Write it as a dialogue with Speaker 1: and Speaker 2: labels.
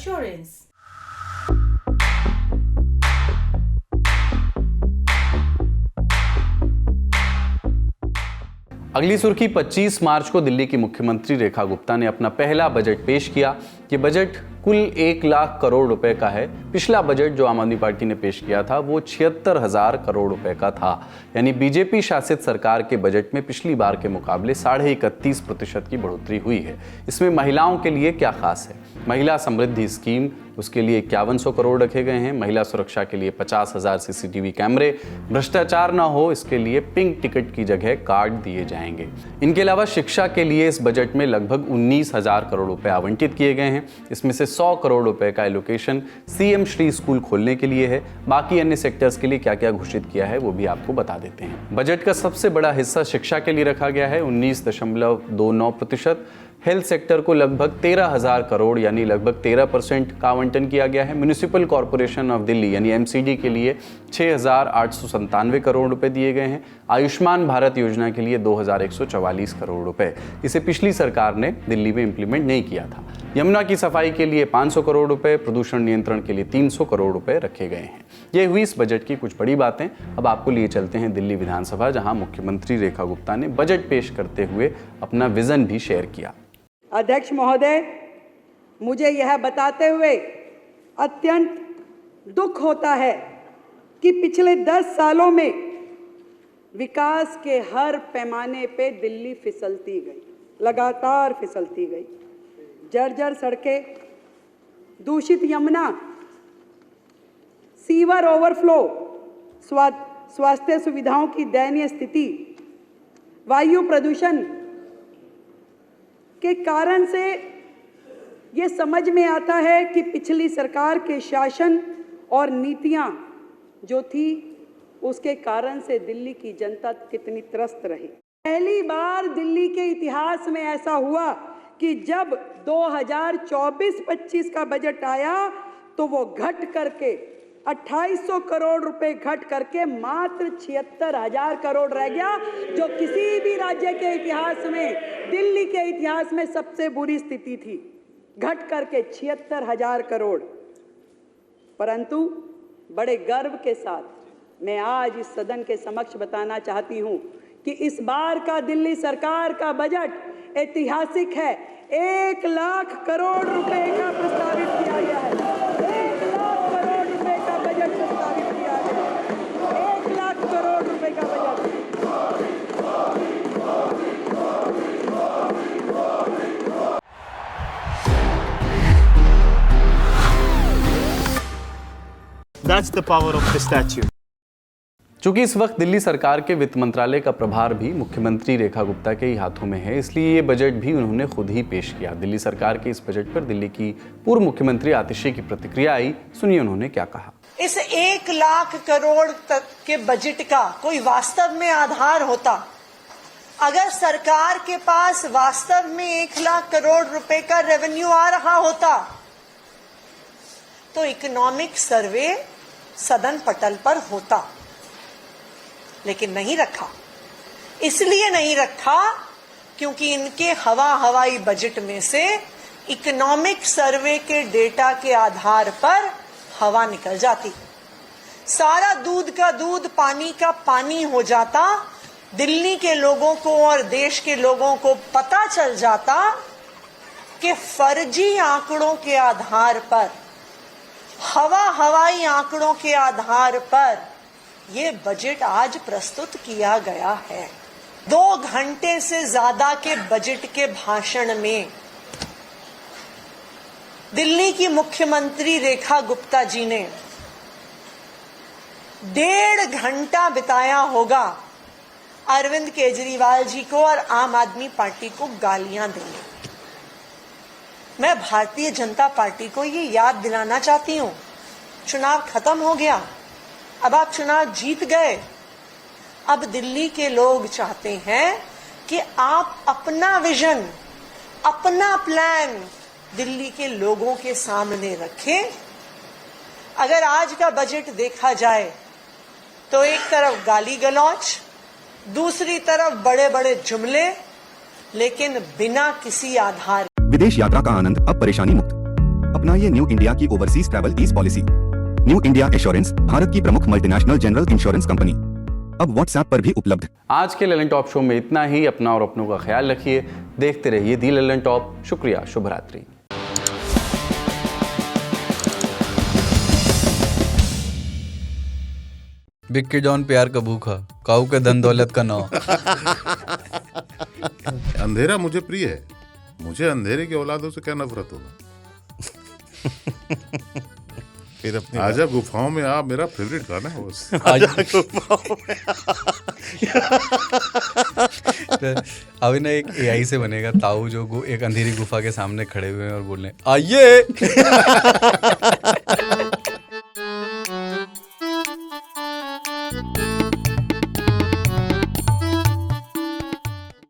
Speaker 1: Assurance.
Speaker 2: अगली सुर्खी 25 मार्च को दिल्ली की मुख्यमंत्री रेखा गुप्ता ने अपना पहला बजट पेश किया। ये बजट कुल 1 लाख करोड़ रुपए का है। पिछला बजट जो आम आदमी पार्टी ने पेश किया था वो 76,000 करोड़ रुपए का था। यानी बीजेपी शासित सरकार के बजट में पिछली बार के मुकाबले 31.5% की बढ़ोतरी हुई है। इसमें महिलाओं के लिए क्या खास है? महिला समृद्धि स्कीम, उसके लिए 5100 करोड़ रखे गए हैं। महिला सुरक्षा के लिए 50,000 CCTV कैमरे, भ्रष्टाचार न हो इसके लिए पिंक टिकट की जगह कार्ड दिए जाएंगे। इनके अलावा शिक्षा के लिए इस बजट में लगभग 19,000 करोड़ रुपए आवंटित किए गए हैं। इसमें से 100 करोड़ रुपए का एलोकेशन CM श्री स्कूल खोलने के लिए है। बाकी अन्य सेक्टर्स के लिए क्या क्या घोषित किया है वो भी आपको बता देते हैं। बजट का सबसे बड़ा हिस्सा शिक्षा के लिए रखा गया है, 19.29%। हेल्थ सेक्टर को लगभग 13,000 करोड़ यानी लगभग 13% का आवंटन किया गया है। म्युनिसिपल कॉर्पोरेशन ऑफ दिल्ली यानी MCD के लिए 6,897 करोड़ रुपए दिए गए हैं। आयुष्मान भारत योजना के लिए 2,144 करोड़ रुपए, इसे पिछली सरकार ने दिल्ली में इंप्लीमेंट नहीं किया था। यमुना की सफाई के लिए 500 करोड़ रुपए, प्रदूषण नियंत्रण के लिए 300 करोड़ रुपए रखे गए हैं। ये हुई इस बजट की कुछ बड़ी बातें। अब आपको लिए चलते हैं दिल्ली विधानसभा, जहां मुख्यमंत्री रेखा गुप्ता ने बजट पेश करते हुए अपना विजन भी शेयर किया।
Speaker 3: अध्यक्ष महोदय, मुझे यह बताते हुए अत्यंत दुख होता है कि पिछले 10 सालों में विकास के हर पैमाने पे दिल्ली फिसलती गई, लगातार फिसलती गई। जर्जर सड़कें, दूषित यमुना, सीवर ओवरफ्लो, स्वास्थ्य सुविधाओं की दयनीय स्थिति, वायु प्रदूषण के कारण से ये समझ में आता है कि पिछली सरकार के शासन और नीतियां जो थी उसके कारण से दिल्ली की जनता कितनी त्रस्त रही। पहली बार दिल्ली के इतिहास में ऐसा हुआ कि जब 2024-25 का बजट आया तो वो घट करके 2800 करोड़ रुपए घट करके मात्र 76,000 करोड़ रह गया, जो किसी भी राज्य के इतिहास में, दिल्ली के इतिहास में सबसे बुरी स्थिति थी। घट करके 76,000 करोड़। परंतु बड़े गर्व के साथ मैं आज इस सदन के समक्ष बताना चाहती हूं कि इस बार का दिल्ली सरकार का बजट ऐतिहासिक है। 1 लाख करोड़ रुपए का प्रस्तावित किया गया है। 1 लाख करोड़ रुपए का बजट प्रस्तावित किया गया है। 1 लाख करोड़ रुपए का budget.
Speaker 4: That's the power of the statue.
Speaker 2: चूंकि इस वक्त दिल्ली सरकार के वित्त मंत्रालय का प्रभार भी मुख्यमंत्री रेखा गुप्ता के ही हाथों में है, इसलिए ये बजट भी उन्होंने खुद ही पेश किया। दिल्ली सरकार के इस बजट पर दिल्ली की पूर्व मुख्यमंत्री आतिशी की प्रतिक्रिया आई, सुनिए उन्होंने क्या कहा।
Speaker 5: इस 1 लाख करोड़ तक के बजट का कोई वास्तव में आधार होता, अगर सरकार के पास वास्तव में 1 लाख करोड़ रुपए का रेवेन्यू आ रहा होता तो इकोनॉमिक सर्वे सदन पटल पर होता, लेकिन नहीं रखा। इसलिए नहीं रखा क्योंकि इनके हवाई बजट में से इकोनॉमिक सर्वे के डेटा के आधार पर हवा निकल जाती, सारा दूध का दूध, पानी का पानी हो जाता। दिल्ली के लोगों को और देश के लोगों को पता चल जाता कि फर्जी आंकड़ों के आधार पर, हवाई आंकड़ों के आधार पर ये बजट आज प्रस्तुत किया गया है। 2 घंटे से ज्यादा के बजट के भाषण में दिल्ली की मुख्यमंत्री रेखा गुप्ता जी ने 1.5 घंटा बिताया होगा अरविंद केजरीवाल जी को और आम आदमी पार्टी को गालियां देने। मैं भारतीय जनता पार्टी को ये याद दिलाना चाहती हूं, चुनाव खत्म हो गया, अब आप चुनाव जीत गए। अब दिल्ली के लोग चाहते हैं कि आप अपना विजन, अपना प्लान दिल्ली के लोगों के सामने रखें। अगर आज का बजट देखा जाए तो एक तरफ गाली गलौच, दूसरी तरफ बड़े बड़े जुमले, लेकिन बिना किसी आधार।
Speaker 6: विदेश यात्रा का आनंद अब परेशानी मुक्त।
Speaker 1: अपनाइए न्यू इंडिया की overseas travel ease policy. New India assurance Bharat की प्रमुख मल्टीनेशनल जनरल इंश्योरेंस कंपनी, अब व्हाट्सएप पर भी उपलब्ध।
Speaker 2: आज के ललन टॉप शो में इतना ही। अपना और अपनों का ख्याल रखिए, देखते रहिए दी ललन टॉप। शुक्रिया, शुभ रात्रि।
Speaker 6: बिक्की जॉन प्यार का भूखा, काऊ के धन दौलत का नौ।
Speaker 7: अंधेरा मुझे प्रिय है, मुझे अंधेरे की औलादों से क्या नफरत होगा।
Speaker 8: फिर अपनी
Speaker 7: आजा गुफाओं में आप मेरा फेवरेट गाना है बस।
Speaker 6: अभी ना एक एआई से बनेगा ताऊ जो एक अंधेरी गुफा के सामने खड़े हुए हैं और बोल रहे हैं आइए।